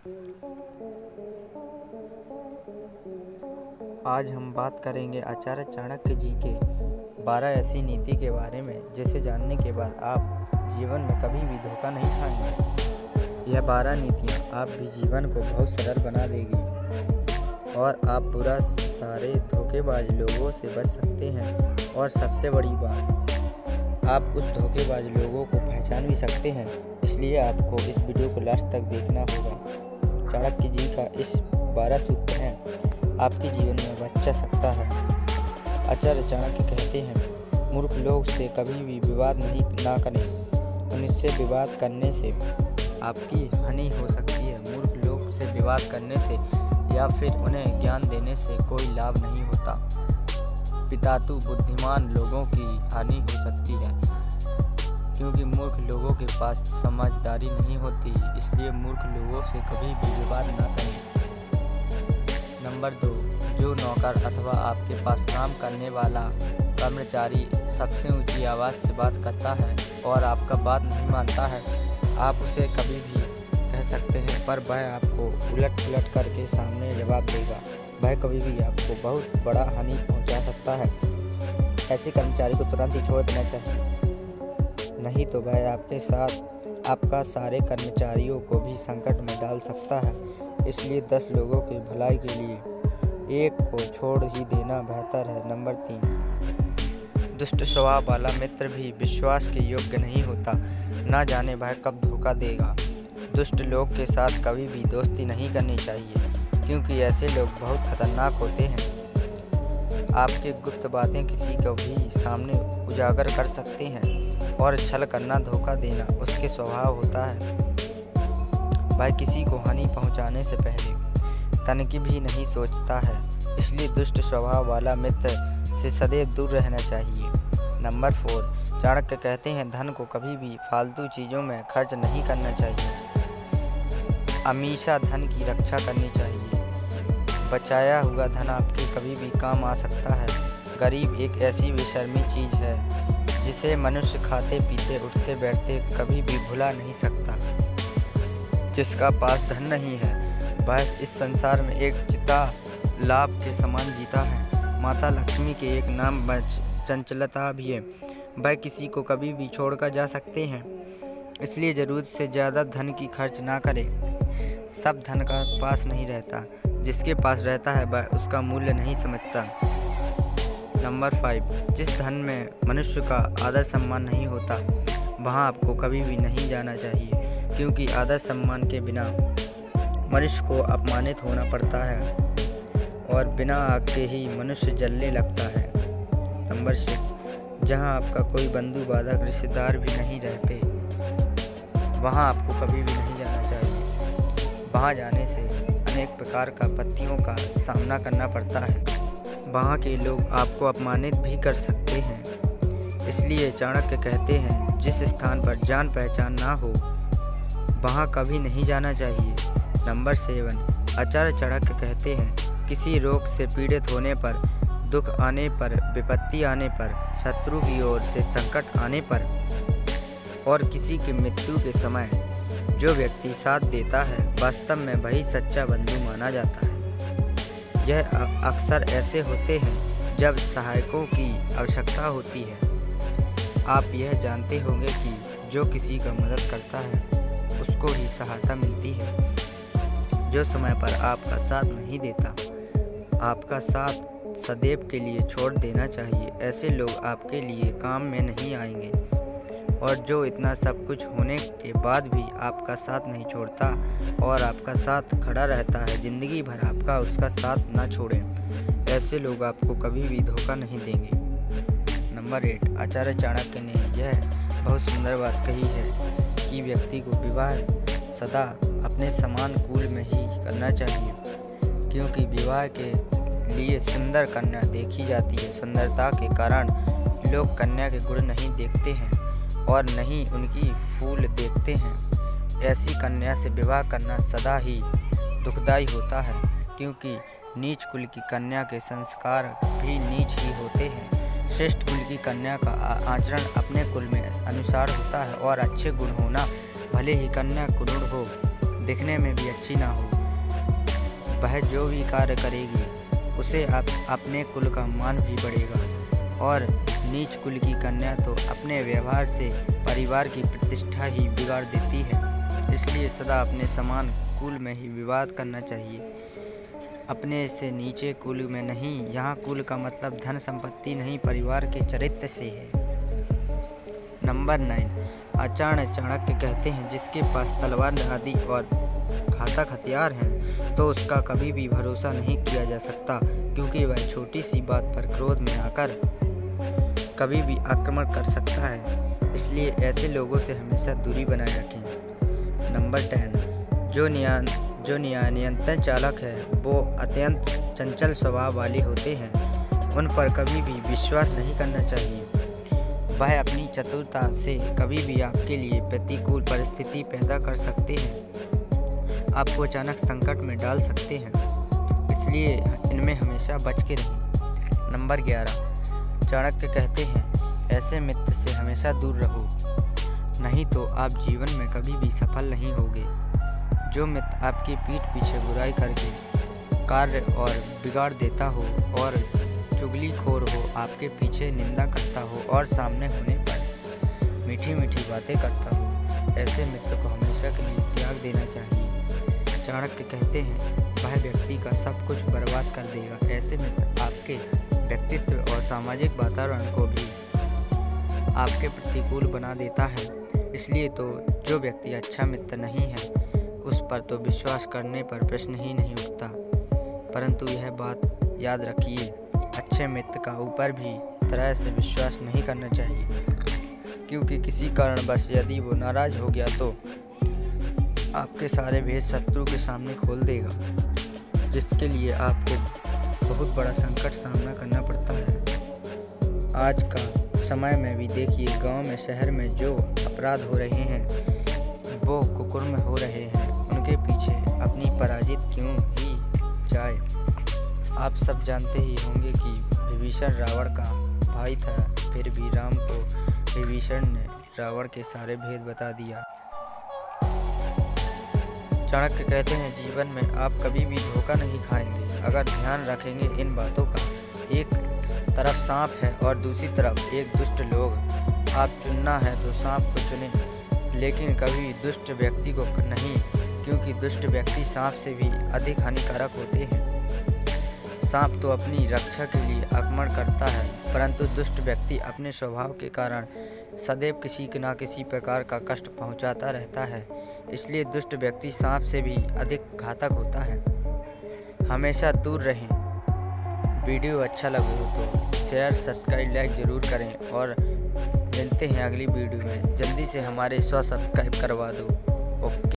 आज हम बात करेंगे आचार्य चाणक्य जी के 12 ऐसी नीति के बारे में जिसे जानने के बाद आप जीवन में कभी भी धोखा नहीं खाएंगे। यह 12 नीतियाँ आप भी जीवन को बहुत सरल बना देगी और आप बुरा सारे धोखेबाज लोगों से बच सकते हैं। और सबसे बड़ी बात, आप उस धोखेबाज लोगों को पहचान भी सकते हैं। इसलिए आपको इस वीडियो को लास्ट तक देखना होगा। चाणक्य जी का इस 12 सूत्र हैं आपके जीवन में बचा सकता है। आचार्य चाणक्य कहते हैं, मूर्ख लोग से कभी भी विवाद ना करें। उनसे विवाद करने से आपकी हानि हो सकती है। मूर्ख लोग से विवाद करने से या फिर उन्हें ज्ञान देने से कोई लाभ नहीं होता, पितातु बुद्धिमान लोगों की हानि हो सकती है, क्योंकि मूर्ख लोगों के पास समझदारी नहीं होती। इसलिए मूर्ख लोगों से कभी भी विवाद न करें। नंबर 2, जो नौकर अथवा आपके पास काम करने वाला कर्मचारी सबसे ऊंची आवाज़ से बात करता है और आपका बात नहीं मानता है, आप उसे कभी भी कह सकते हैं, पर वह आपको उलट करके सामने जवाब देगा। वह कभी भी आपको बहुत बड़ा हानि पहुंचा सकता है। ऐसे कर्मचारी को तुरंत ही छोड़ देना चाहिए, नहीं तो वह आपके साथ आपका सारे कर्मचारियों को भी संकट में डाल सकता है। इसलिए 10 लोगों की भलाई के लिए एक को छोड़ ही देना बेहतर है। नंबर 3, दुष्ट स्वभाव वाला मित्र भी विश्वास के योग्य नहीं होता। ना जाने वह कब धोखा देगा। दुष्ट लोग के साथ कभी भी दोस्ती नहीं करनी चाहिए, क्योंकि ऐसे लोग बहुत खतरनाक होते हैं। आपकी गुप्त बातें किसी को भी सामने उजागर कर सकते हैं और छल करना, धोखा देना उसके स्वभाव होता है। वह किसी को हानि पहुंचाने से पहले तनिक भी नहीं सोचता है। इसलिए दुष्ट स्वभाव वाला मित्र से सदैव दूर रहना चाहिए। नंबर 4, चाणक्य कहते हैं, धन को कभी भी फालतू चीज़ों में खर्च नहीं करना चाहिए। हमेशा धन की रक्षा करनी चाहिए। बचाया हुआ धन आपके कभी भी काम आ सकता है। गरीब एक ऐसी बेशर्मी चीज़ है जिसे मनुष्य खाते पीते उठते बैठते कभी भी भुला नहीं सकता। जिसका पास धन नहीं है वह इस संसार में एक चिता लाभ के समान जीता है। माता लक्ष्मी के एक नाम चंचलता भी है। वह किसी को कभी भी छोड़कर जा सकते हैं। इसलिए ज़रूरत से ज़्यादा धन की खर्च ना करें। सब धन का पास नहीं रहता। जिसके पास रहता है वह उसका मूल्य नहीं समझता। नंबर 5, जिस धन में मनुष्य का आदर सम्मान नहीं होता वहाँ आपको कभी भी नहीं जाना चाहिए, क्योंकि आदर सम्मान के बिना मनुष्य को अपमानित होना पड़ता है और बिना आग के ही मनुष्य जलने लगता है। नंबर 6, जहाँ आपका कोई बंधु बाधक रिश्तेदार भी नहीं रहते वहाँ आपको कभी भी नहीं जाना चाहिए। वहाँ जाने से अनेक प्रकार का आपत्तियों का सामना करना पड़ता है। वहाँ के लोग आपको अपमानित भी कर सकते हैं। इसलिए चाणक्य कहते हैं, जिस स्थान पर जान पहचान ना हो वहाँ कभी नहीं जाना चाहिए। नंबर 7, आचार्य चाणक्य कहते हैं, किसी रोग से पीड़ित होने पर, दुख आने पर, विपत्ति आने पर, शत्रु की ओर से संकट आने पर और किसी की मृत्यु के समय जो व्यक्ति साथ देता है वास्तव में वही सच्चा बंधु माना जाता है। यह अक्सर ऐसे होते हैं जब सहायकों की आवश्यकता होती है। आप यह जानते होंगे कि जो किसी का मदद करता है उसको ही सहायता मिलती है। जो समय पर आपका साथ नहीं देता, आपका साथ सदैव के लिए छोड़ देना चाहिए। ऐसे लोग आपके लिए काम में नहीं आएंगे। और जो इतना सब कुछ होने के बाद भी आपका साथ नहीं छोड़ता और आपका साथ खड़ा रहता है, ज़िंदगी भर आपका उसका साथ ना छोड़ें, ऐसे लोग आपको कभी भी धोखा नहीं देंगे। नंबर 8, आचार्य चाणक्य ने यह बहुत सुंदर बात कही है कि व्यक्ति को विवाह सदा अपने समान कुल में ही करना चाहिए, क्योंकि विवाह के लिए सुंदर कन्या देखी जाती है। सुंदरता के कारण लोग कन्या के गुण नहीं देखते हैं और नहीं उनकी फूल देखते हैं। ऐसी कन्या से विवाह करना सदा ही दुखदायी होता है, क्योंकि नीच कुल की कन्या के संस्कार भी नीच ही होते हैं। श्रेष्ठ कुल की कन्या का आचरण अपने कुल में अनुसार होता है और अच्छे गुण होना, भले ही कन्या कुरूप हो, दिखने में भी अच्छी ना हो। वह जो भी कार्य करेगी उसे अपने कुल का मान भी बढ़ेगा और नीच कुल की कन्या तो अपने व्यवहार से परिवार की प्रतिष्ठा ही बिगाड़ देती है। इसलिए सदा अपने समान कुल में ही विवाद करना चाहिए, अपने से नीचे कुल में नहीं। यहाँ कुल का मतलब धन संपत्ति नहीं, परिवार के चरित्र से है। नंबर 9, आचार्य चाणक्य कहते हैं जिसके पास तलवार आदि और घातक हथियार हैं तो उसका कभी भी भरोसा नहीं किया जा सकता, क्योंकि वह छोटी सी बात पर क्रोध में आकर कभी भी आक्रमण कर सकता है। इसलिए ऐसे लोगों से हमेशा दूरी बनाए रखें। नंबर 10, जो नियंत्रण चालक है वो अत्यंत चंचल स्वभाव वाले होते हैं, उन पर कभी भी विश्वास नहीं करना चाहिए। वह अपनी चतुरता से कभी भी आपके लिए प्रतिकूल परिस्थिति पैदा कर सकते हैं, आपको अचानक संकट में डाल सकते हैं। इसलिए इनमें हमेशा बच के रहें। नंबर 11, चाणक्य कहते हैं ऐसे मित्र से हमेशा दूर रहो, नहीं तो आप जीवन में कभी भी सफल नहीं होगे। जो मित्र आपकी पीठ पीछे बुराई करके कार्य और बिगाड़ देता हो और चुगलीखोर हो, आपके पीछे निंदा करता हो और सामने होने पर मीठी मीठी बातें करता हो, ऐसे मित्र को हमेशा के लिए त्याग देना चाहिए। चाणक्य कहते हैं वह व्यक्ति का सब कुछ बर्बाद कर देगा। ऐसे मित्र आपके व्यक्तित्व और सामाजिक वातावरण को भी आपके प्रतिकूल बना देता है। इसलिए तो जो व्यक्ति अच्छा मित्र नहीं है उस पर तो विश्वास करने पर प्रश्न ही नहीं उठता। परंतु यह बात याद रखिए, अच्छे मित्र का ऊपर भी तरह से विश्वास नहीं करना चाहिए, क्योंकि किसी कारणवश यदि वो नाराज हो गया तो आपके सारे भेद शत्रु के सामने खोल देगा, जिसके लिए आपको बहुत बड़ा संकट सामना करना पड़ता है। आज का समय में भी देखिए, गांव में शहर में जो अपराध हो रहे हैं वो कुकर्म हो रहे हैं, उनके पीछे अपनी पराजित क्यों ही जाए। आप सब जानते ही होंगे कि विभीषण रावण का भाई था, फिर भी राम को विभीषण ने रावण के सारे भेद बता दिया। चाणक्य कहते हैं जीवन में आप कभी भी धोखा नहीं खाएंगे अगर ध्यान रखेंगे इन बातों का। एक तरफ सांप है और दूसरी तरफ एक दुष्ट लोग। आप चुनना है तो सांप को चुनें, लेकिन कभी दुष्ट व्यक्ति को नहीं, क्योंकि दुष्ट व्यक्ति सांप से भी अधिक हानिकारक होते हैं। सांप तो अपनी रक्षा के लिए आक्रमण करता है, परंतु दुष्ट व्यक्ति अपने स्वभाव के कारण सदैव किसी न किसी प्रकार का कष्ट पहुंचाता रहता है। इसलिए दुष्ट व्यक्ति सांप से भी अधिक घातक होता है। हमेशा दूर रहें। वीडियो अच्छा लगे हो तो शेयर, सब्सक्राइब, लाइक ज़रूर करें और मिलते हैं अगली वीडियो में। जल्दी से हमारे 100 सब्सक्राइब करवा दो। ओके।